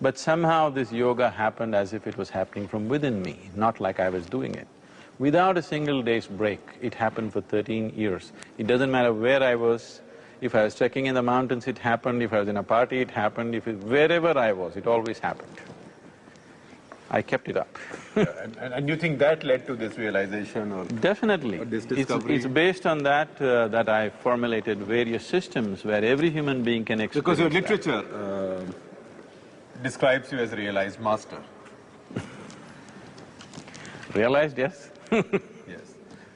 But somehow this yoga happened as if it was happening from within me, not like I was doing it. Without a single day's break, it happened for 13 years. It doesn't matter where I was, if I was trekking in the mountains, it happened, if I was in a party, it happened, wherever I was, it always happened. I kept it up. And you think that led to this realization or… Definitely. Or this discovery? It's based on that that I formulated various systems where every human being can experience Because your that. literature describes you as a realized master. Realized, yes. Yes.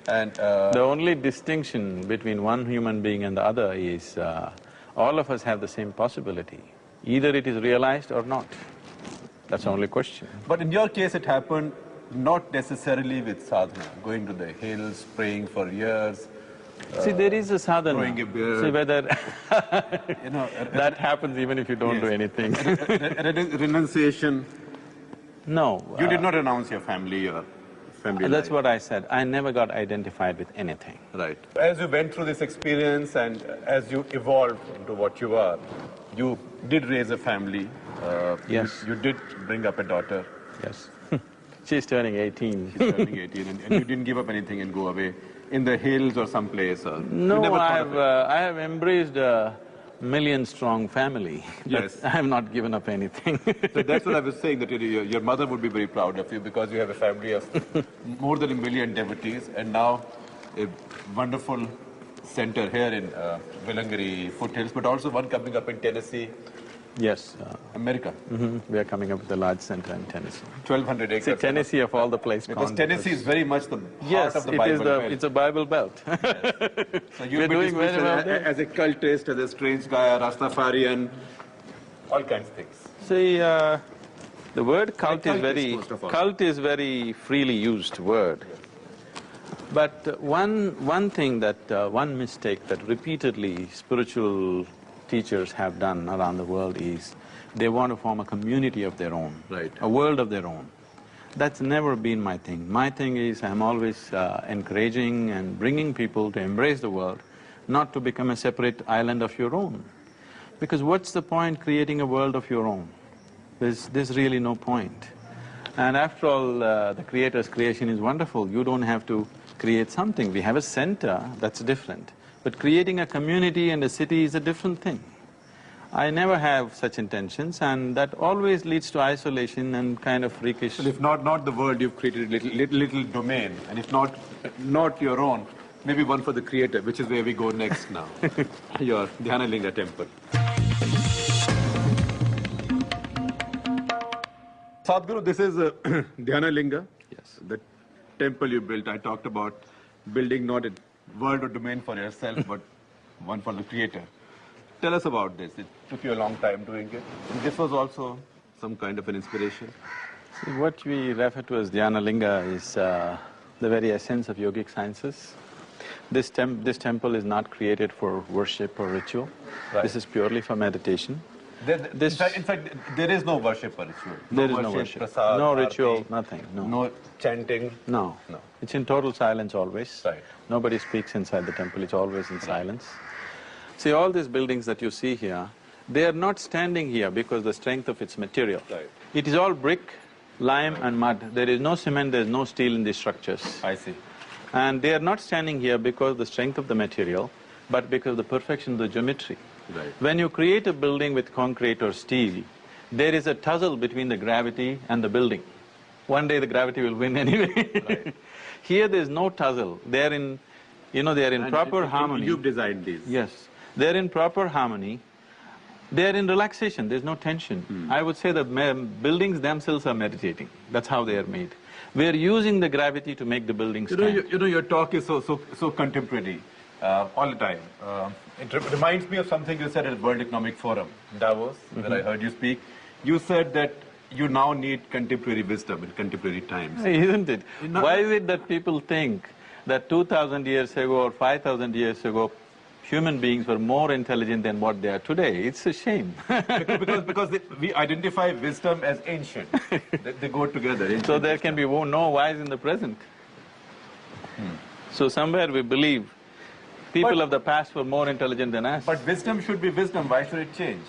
And… The only distinction between one human being and the other is all of us have the same possibility. Either it is realized or not. That's the only question. But in your case, it happened not necessarily with sadhana, going to the hills, praying for years. See, there is a sadhana. Growing a beard. See whether You know, that happens even if you don't do anything. renunciation. No. You did not renounce your family, your family That's life. what I said. I never got identified with anything. Right. As you went through this experience and as you evolved into what you are, you did raise a family. Yes. You did bring up a daughter. Yes. She's turning 18. She's turning 18 and you didn't give up anything and go away in the hills or someplace or… No, you never thought of it? I have embraced a million-strong family. Yes. I have not given up anything. So that's what I was saying, that your mother would be very proud of you because you have a family of more than 1 million devotees and now a wonderful center here in Villangiri foothills, but also one coming up in Tennessee, Yes. America. We are coming up with a large center in Tennessee. 1,200 acres. See, Tennessee of all the places. Because Tennessee is very much the heart Yes, of the it Bible is Belt. it's a Bible belt. So We're you'll be doing very dismissed well there. as a cultist, as a strange guy, a Rastafarian, all kinds of things. See, the word cult is Cultist, first of all. cult is very freely used word. But one thing that, one mistake that repeatedly spiritual teachers have done around the world is they want to form a community of their own, Right. a world of their own. That's never been my thing. My thing is I'm always encouraging and bringing people to embrace the world, not to become a separate island of your own. Because what's the point creating a world of your own? There's really no point. And after all, the Creator's creation is wonderful. You don't have to create something. We have a center, that's different. But creating a community and a city is a different thing. I never have such intentions and that always leads to isolation and kind of freakish… Well, if not the world, you've created a little domain, and if not your own, maybe one for the Creator, which is where we go next now, your Dhyanalinga temple. Sadhguru, this is Dhyanalinga. Yes. The temple you built. I talked about building not a world or domain for yourself, but one for the Creator. Tell us about this. It took you a long time doing it. And this was also some kind of an inspiration. See, what we refer to as Dhyanalinga is the very essence of yogic sciences. This temple is not created for worship or ritual. Right. This is purely for meditation. In fact, there is no worship or ritual. There is no worship, prasad, no aarti, ritual, nothing, no. No chanting. No. No. It's in total silence always. Right. Nobody speaks inside the temple, it's always in silence. See, all these buildings that you see here, they are not standing here because the strength of its material. Right. It is all brick, lime and mud. There is no cement, there is no steel in these structures. I see. And they are not standing here because of the strength of the material, but because of the perfection of the geometry. Right. When you create a building with concrete or steel, there is a tussle between the gravity and the building. One day the gravity will win anyway. Right. Here there's no tussle, they're in, they're in proper harmony. You've designed these. Yes, they're in proper harmony, they're in relaxation, there's no tension. I would say that buildings themselves are meditating, that's how they are made. We're using the gravity to make the buildings stand. Your talk is so contemporary all the time. It reminds me of something you said at the World Economic Forum, Davos, where I heard you speak. You said that you now need contemporary wisdom in contemporary times. Isn't it? Why is it that people think that 2,000 years ago or 5,000 years ago, human beings were more intelligent than what they are today? It's a shame. because we identify wisdom as ancient. They go together. So there can be no wise in the present. So somewhere we believe people of the past were more intelligent than us. But wisdom should be wisdom. Why should it change?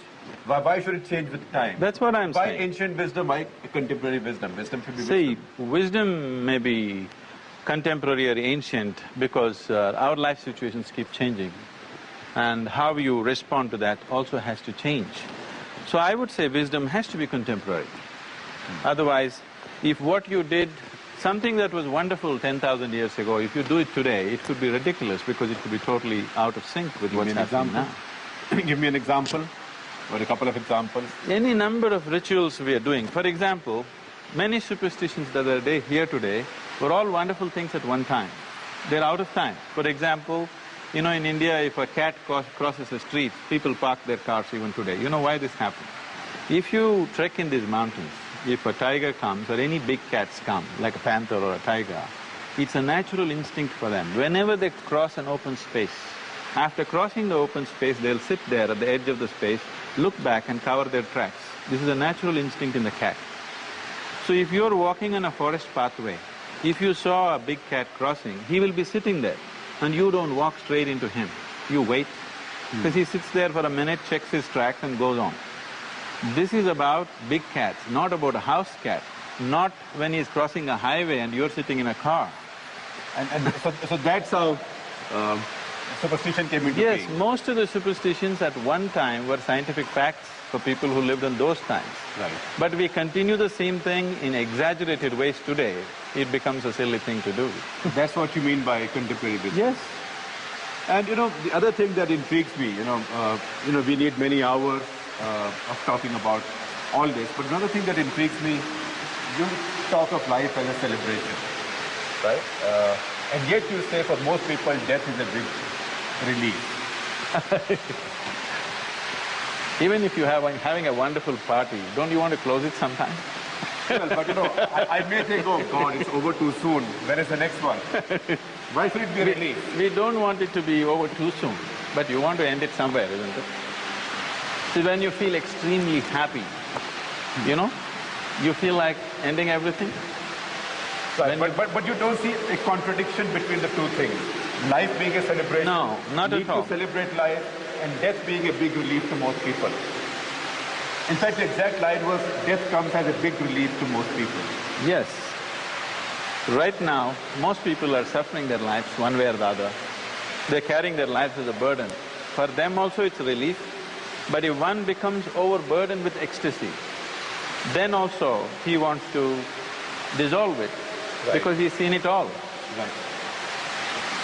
Why should it change with time? That's what I'm Why saying. ancient wisdom, why contemporary wisdom? Wisdom should be See, wisdom. wisdom may be contemporary or ancient because our life situations keep changing, and how you respond to that also has to change. So I would say wisdom has to be contemporary. Otherwise, if what you did, something that was wonderful 10,000 years ago, if you do it today, it could be ridiculous because it could be totally out of sync with what's happening now. Give me an example, or a couple of examples. Any number of rituals we are doing. For example, many superstitions that are here today were all wonderful things at one time. They're out of time. For example, you know, in India, if a cat crosses the street, people park their cars even today. You know why this happens? If you trek in these mountains, if a tiger comes or any big cats come, like a panther or a tiger, it's a natural instinct for them. Whenever they cross an open space, after crossing the open space, they'll sit there at the edge of the space, look back and cover their tracks. This is a natural instinct in the cat. So if you're walking on a forest pathway, if you saw a big cat crossing, he will be sitting there and you don't walk straight into him. You wait, because he sits there for a minute, checks his tracks and goes on. This is about big cats, not about a house cat, not when he's crossing a highway and you're sitting in a car. So that's how superstition came into Yes, being. most of the superstitions at one time were scientific facts for people who lived in those times. Right. But we continue the same thing in exaggerated ways today, it becomes a silly thing to do. That's what you mean by contemporary wisdom. Yes. And you know, the other thing that intrigues me, we need many hours of talking about all this, but another thing that intrigues me, you talk of life as a celebration, right? And yet you say for most people death is a big relief. Even if you have having a wonderful party, don't you want to close it sometime? Well, but you know, I may think, oh God, it's over too soon. When is the next one? Why should it be a relief? We don't want it to be over too soon, but you want to end it somewhere, isn't it? See, when you feel extremely happy, you know, you feel like ending everything. Right, but you don't see a contradiction between the two things. Life being a celebration, No, not at all. need to celebrate life, and death being a big relief to most people. In fact, the exact line was, death comes as a big relief to most people. Yes. Right now, most people are suffering their lives one way or the other. They're carrying their lives as a burden. For them also it's a relief, but if one becomes overburdened with ecstasy, then also he wants to dissolve it, Right. because he's seen it all. Right.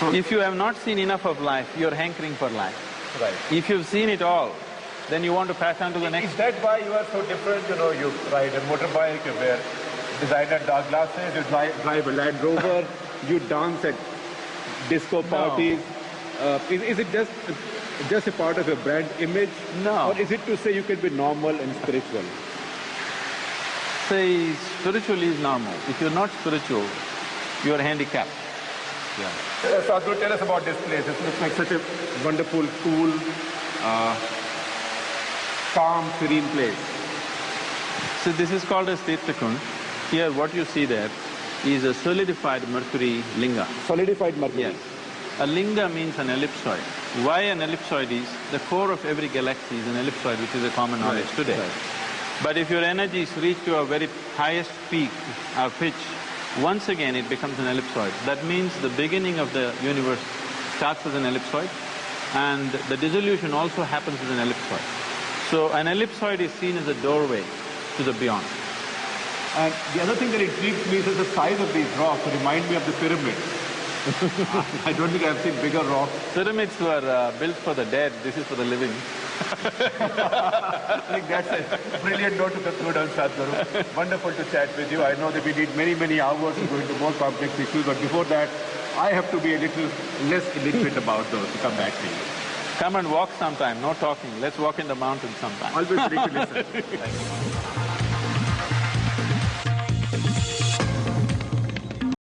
So if you have not seen enough of life, you're hankering for life. Right. If you've seen it all, then you want to pass on to the next. Is that why you are so different? You know, you ride a motorbike, you wear designer dark glasses, you drive a Land Rover, you dance at disco parties. Is it just a part of your brand image? No. Or is it to say you can be normal and spiritual? Say, spiritually is normal. If you're not spiritual, you're handicapped. Yeah. Sadhguru, tell us about this place. This looks like such a wonderful, cool, calm, serene place. So this is called as Tirthakund. Here what you see there is a solidified mercury linga. Solidified mercury. Yes. A linga means an ellipsoid. Why an ellipsoid is, the core of every galaxy is an ellipsoid, which is a common knowledge today. Right. But if your energies reach to a very highest peak or pitch, once again it becomes an ellipsoid. That means the beginning of the universe starts as an ellipsoid and the dissolution also happens as an ellipsoid. So an ellipsoid is seen as a doorway to the beyond. And the other thing that intrigues me is that the size of these rocks remind me of the pyramids. I don't think I've seen bigger rocks. Pyramids were built for the dead, this is for the living. I think that's a brilliant note to conclude on, Sadhguru. Wonderful to chat with you. I know that we need many, many hours to go into more complex issues, but before that, I have to be a little less illiterate about those to come back to you. Come and walk sometime, no talking. Let's walk in the mountains sometime. Always ready to listen. Thank you.